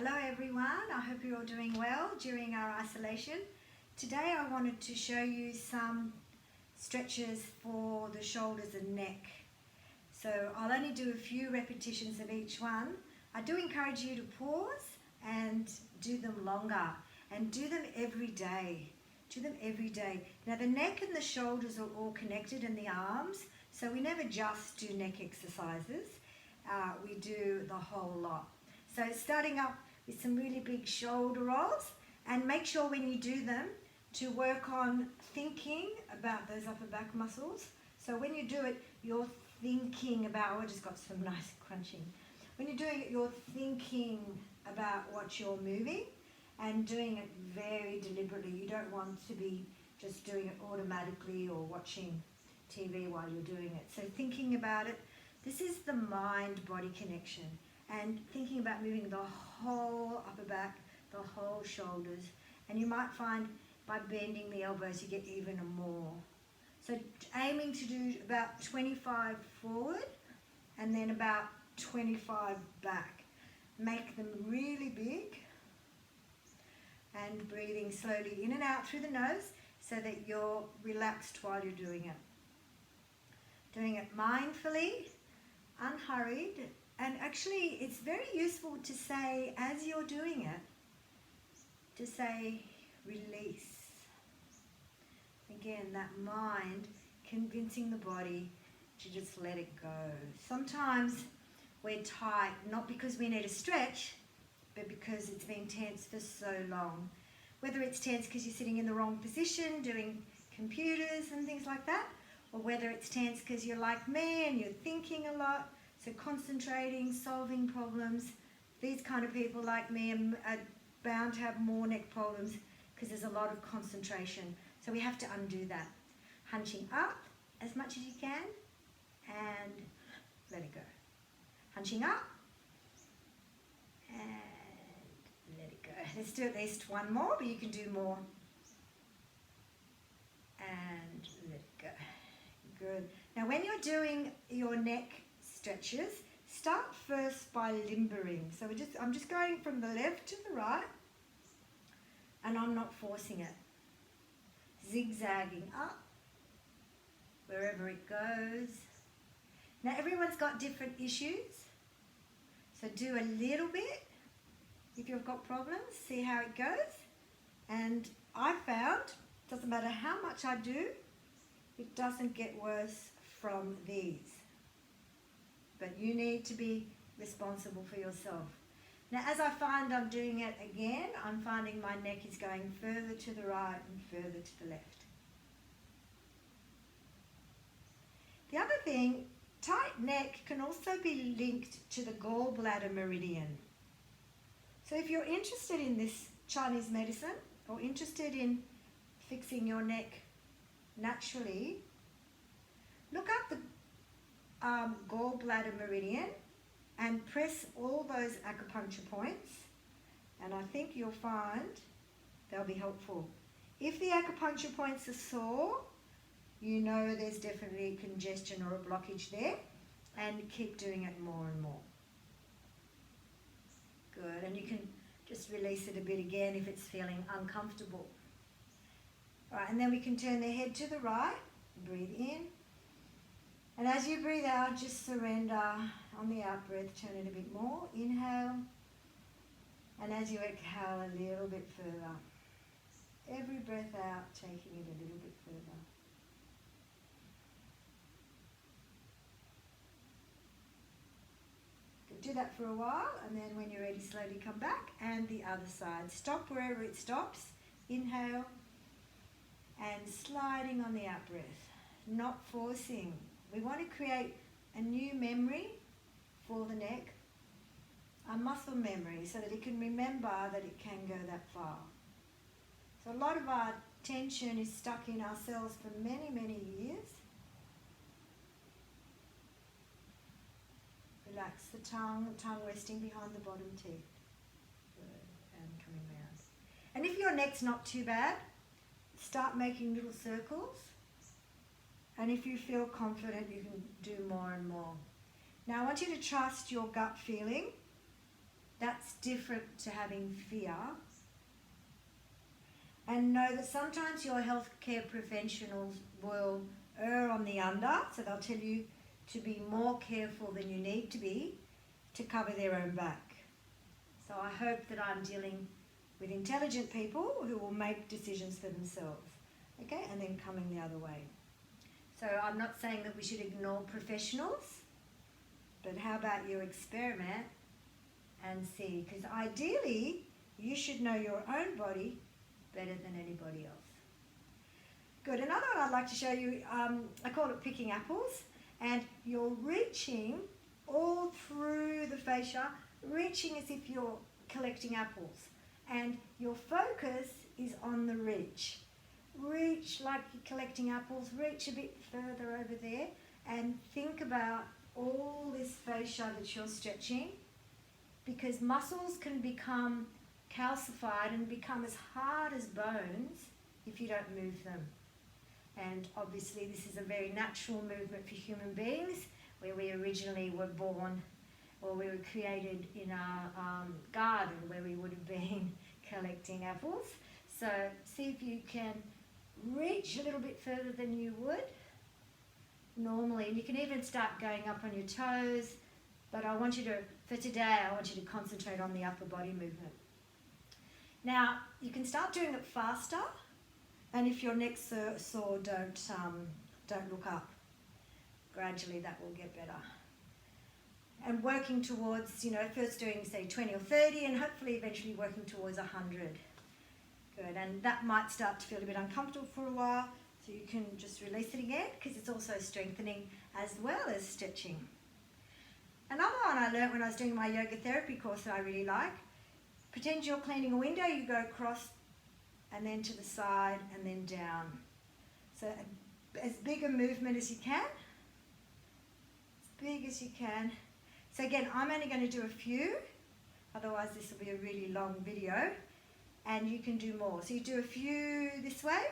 Hello everyone, I hope you're all doing well during our isolation. Today I wanted to show you some stretches for the shoulders and neck. So I'll only do a few repetitions of each one. I do encourage you to pause and do them longer and do them every day. Do them every day. Now the neck and the shoulders are all connected and the arms, so we never just do neck exercises, we do the whole lot. So starting up with some really big shoulder rolls, and make sure when you do them to work on thinking about those upper back muscles. So when you do it, you're thinking about, oh, I just got some nice crunching. When you're doing it, you're thinking about what you're moving and doing it very deliberately. You don't want to be just doing it automatically or watching TV while you're doing it. So thinking about it, this is the mind-body connection. And thinking about moving the whole upper back, the whole shoulders. And you might find by bending the elbows you get even more. So aiming to do about 25 forward and then about 25 back. Make them really big and breathing slowly in and out through the nose so that you're relaxed while you're doing it. Doing it mindfully, unhurried. And actually, it's very useful to say, as you're doing it, to say, release. Again, that mind convincing the body to just let it go. Sometimes we're tight, not because we need a stretch, but because it's been tense for so long. Whether it's tense because you're sitting in the wrong position, doing computers and things like that, or whether it's tense because you're like me and you're thinking a lot. So concentrating, solving problems. These kind of people like me are bound to have more neck problems because there's a lot of concentration. So we have to undo that. Hunching up as much as you can and let it go. Hunching up and let it go. Let's do at least one more, but you can do more. And let it go. Good. Now when you're doing your neck stretches, start first by limbering. So I'm just going from the left to the right and I'm not forcing it. Zigzagging up wherever it goes. Now everyone's got different issues, so do a little bit if you've got problems, see how it goes. And I found, doesn't matter how much I do, it doesn't get worse from these. But you need to be responsible for yourself. Now as I find I'm doing it again, I'm finding my neck is going further to the right and further to the left. The other thing, tight neck can also be linked to the gallbladder meridian. So if you're interested in this Chinese medicine or interested in fixing your neck naturally, look up the gallbladder meridian and press all those acupuncture points, and I think you'll find they'll be helpful. If the acupuncture points are sore, you know there's definitely congestion or a blockage there, and keep doing it more and more. Good, and you can just release it a bit again if it's feeling uncomfortable. All right, and then we can turn the head to the right, breathe in. And as you breathe out, just surrender on the out breath, turn it a bit more, inhale. And as you exhale, a little bit further. Every breath out, taking it a little bit further. Do that for a while, and then when you're ready, slowly come back, and the other side. Stop wherever it stops, inhale, and sliding on the out breath, not forcing. We want to create a new memory for the neck, a muscle memory, so that it can remember that it can go that far. So a lot of our tension is stuck in our cells for many, many years. Relax the tongue resting behind the bottom teeth. Good, and coming round. And if your neck's not too bad, start making little circles. And if you feel confident, you can do more and more. Now I want you to trust your gut feeling That's different to having fear. And know that sometimes your healthcare professionals will err on the under, so they'll tell you to be more careful than you need to be to cover their own back. So I hope that I'm dealing with intelligent people who will make decisions for themselves, okay, and then coming the other way. So I'm not saying that we should ignore professionals, but how about you experiment and see? Because ideally, you should know your own body better than anybody else. Good. Another one I'd like to show you, I call it picking apples, and you're reaching all through the fascia, reaching as if you're collecting apples, and your focus is on the reach. Reach like you're collecting apples, reach a bit further over there, and think about all this fascia that you're stretching, because muscles can become calcified and become as hard as bones if you don't move them. And obviously this is a very natural movement for human beings, where we originally were born, or we were created in our garden where we would have been collecting apples. So see if you can reach a little bit further than you would normally. And you can even start going up on your toes, but I want you to, for today, I want you to concentrate on the upper body movement. Now, you can start doing it faster, and if your neck's sore, don't look up. Gradually that will get better. And working towards, first doing say 20 or 30, and hopefully eventually working towards 100. Good, and that might start to feel a bit uncomfortable for a while, so you can just release it again, because it's also strengthening as well as stretching. Another one I learned when I was doing my yoga therapy course that I really like, pretend you're cleaning a window, you go across and then to the side and then down. So as big a movement as you can, as big as you can. So again, I'm only going to do a few, otherwise this will be a really long video, and you can do more. So you do a few this way.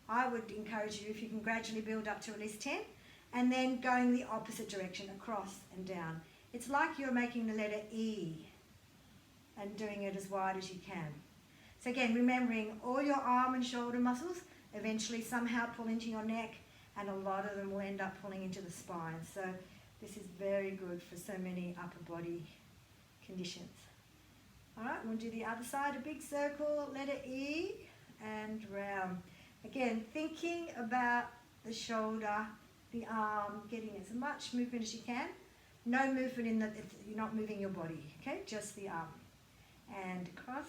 I would encourage you, if you can gradually build up to at least 10, and then going the opposite direction, across and down. It's like you're making the letter E and doing it as wide as you can. So again, remembering all your arm and shoulder muscles eventually somehow pull into your neck, and a lot of them will end up pulling into the spine. So this is very good for so many upper body conditions. All right, we'll do the other side, a big circle, letter E, and round. Again, thinking about the shoulder, the arm, getting as much movement as you can. No movement in that, you're not moving your body, okay? Just the arm. And across.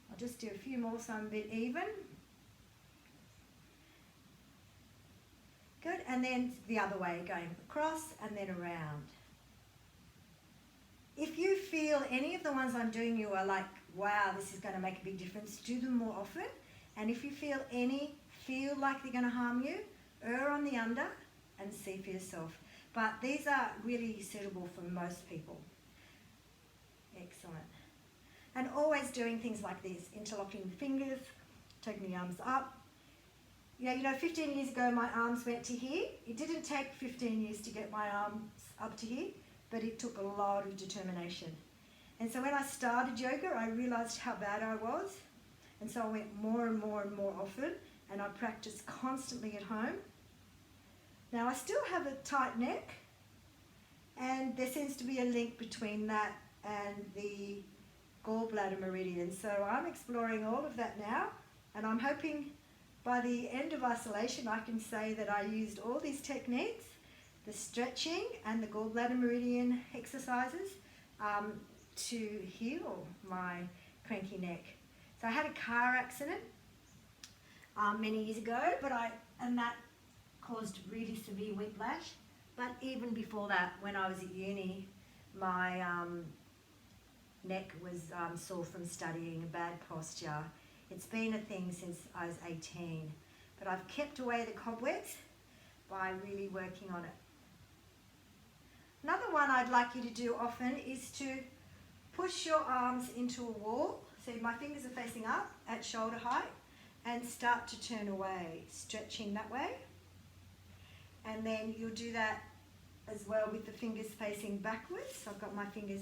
I'll just do a few more so I'm a bit even. Good, and then the other way, going across and then around. If you feel any of the ones I'm doing you are like, wow, this is going to make a big difference, do them more often. And if you feel any feel like they're going to harm you, err on the under and see for yourself. But these are really suitable for most people. Excellent. And always doing things like this, interlocking the fingers, taking the arms up. Yeah, 15 years ago my arms went to here. It didn't take 15 years to get my arms up to here, but it took a lot of determination. And so when I started yoga, I realized how bad I was. And so I went more and more and more often, and I practiced constantly at home. Now I still have a tight neck, and there seems to be a link between that and the gallbladder meridian. So I'm exploring all of that now, and I'm hoping by the end of isolation I can say that I used all these techniques, the stretching and the gallbladder meridian exercises, to heal my cranky neck. So I had a car accident many years ago, and that caused really severe whiplash. But even before that, when I was at uni, my neck was sore from studying, a bad posture. It's been a thing since I was 18, but I've kept away the cobwebs by really working on it. Another one I'd like you to do often is to push your arms into a wall. So my fingers are facing up at shoulder height, and start to turn away, stretching that way. And then you'll do that as well with the fingers facing backwards. So I've got my fingers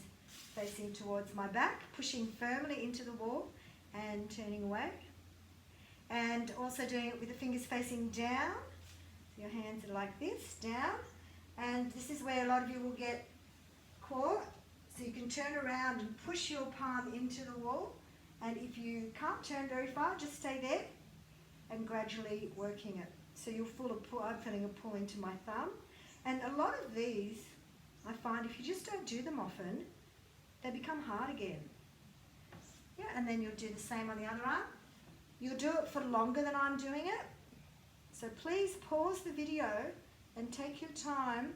facing towards my back, pushing firmly into the wall and turning away. And also doing it with the fingers facing down. So your hands are like this, down. And this is where a lot of you will get caught. So you can turn around and push your palm into the wall. And if you can't turn very far, just stay there and gradually working it. So you'll feel a pull. I'm feeling a pull into my thumb. And a lot of these, I find if you just don't do them often, they become hard again. Yeah, and then you'll do the same on the other arm. You'll do it for longer than I'm doing it. So please pause the video and take your time.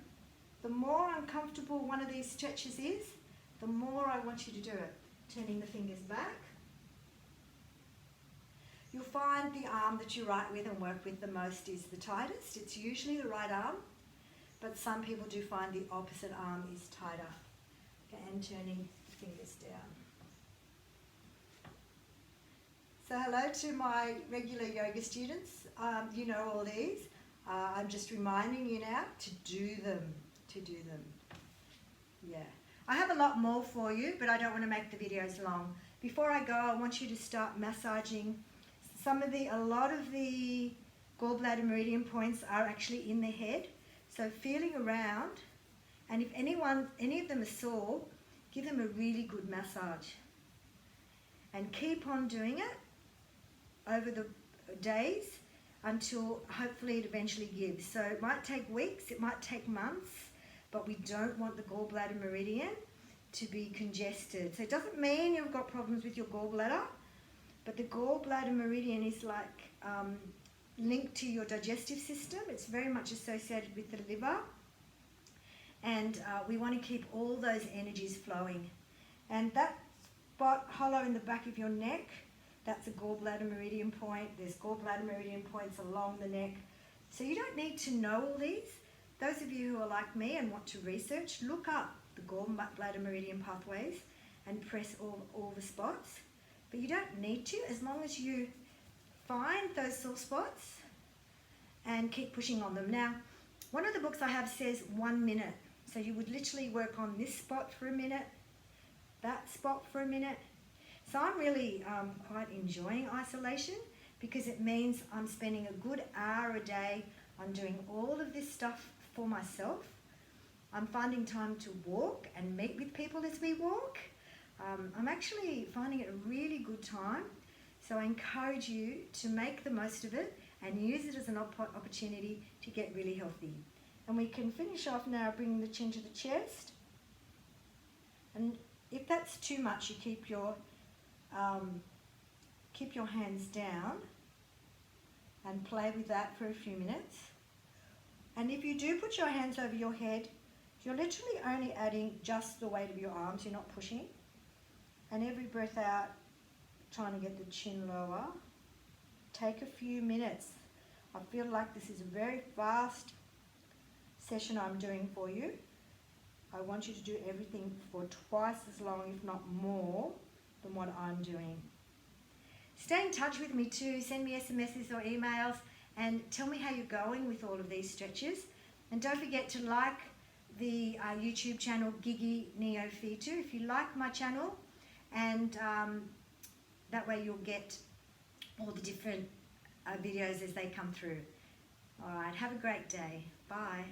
The more uncomfortable one of these stretches is, the more I want you to do it. Turning the fingers back. You'll find the arm that you write with and work with the most is the tightest. It's usually the right arm, but some people do find the opposite arm is tighter. Okay, and turning the fingers down. So hello to my regular yoga students. You know all these. I'm just reminding you now to do them. Yeah. I have a lot more for you, but I don't want to make the videos long. Before I go, I want you to start massaging a lot of the gallbladder meridian points are actually in the head. So feeling around, and if any of them are sore, give them a really good massage. And keep on doing it over the days until hopefully it eventually gives. So it might take weeks, it might take months, but we don't want the gallbladder meridian to be congested. So it doesn't mean you've got problems with your gallbladder, but the gallbladder meridian is like linked to your digestive system. It's very much associated with the liver, and we want to keep all those energies flowing. And that spot hollow in the back of your neck, that's a gallbladder meridian point. There's gallbladder meridian points along the neck. So you don't need to know all these. Those of you who are like me and want to research, look up the gallbladder meridian pathways and press all the spots. But you don't need to, as long as you find those sore spots and keep pushing on them. Now, one of the books I have says 1 minute. So you would literally work on this spot for a minute, that spot for a minute. So I'm really quite enjoying isolation because it means I'm spending a good hour a day on doing all of this stuff for myself. I'm finding time to walk and meet with people as we walk. I'm actually finding it a really good time. So I encourage you to make the most of it and use it as an opportunity to get really healthy. And we can finish off now bringing the chin to the chest. And if that's too much, you keep your hands down and play with that for a few minutes. And if you do put your hands over your head, you're literally only adding just the weight of your arms, you're not pushing. And every breath out, trying to get the chin lower. Take a few minutes. I feel like this is a very fast session I'm doing for you. I want you to do everything for twice as long, if not more, than what I'm doing. Stay in touch with me too. Send me SMSs or emails and tell me how you're going with all of these stretches. And don't forget to like the YouTube channel Gigi Neophyte if you like my channel, and that way you'll get all the different videos as they come through. All right, have a great day. Bye.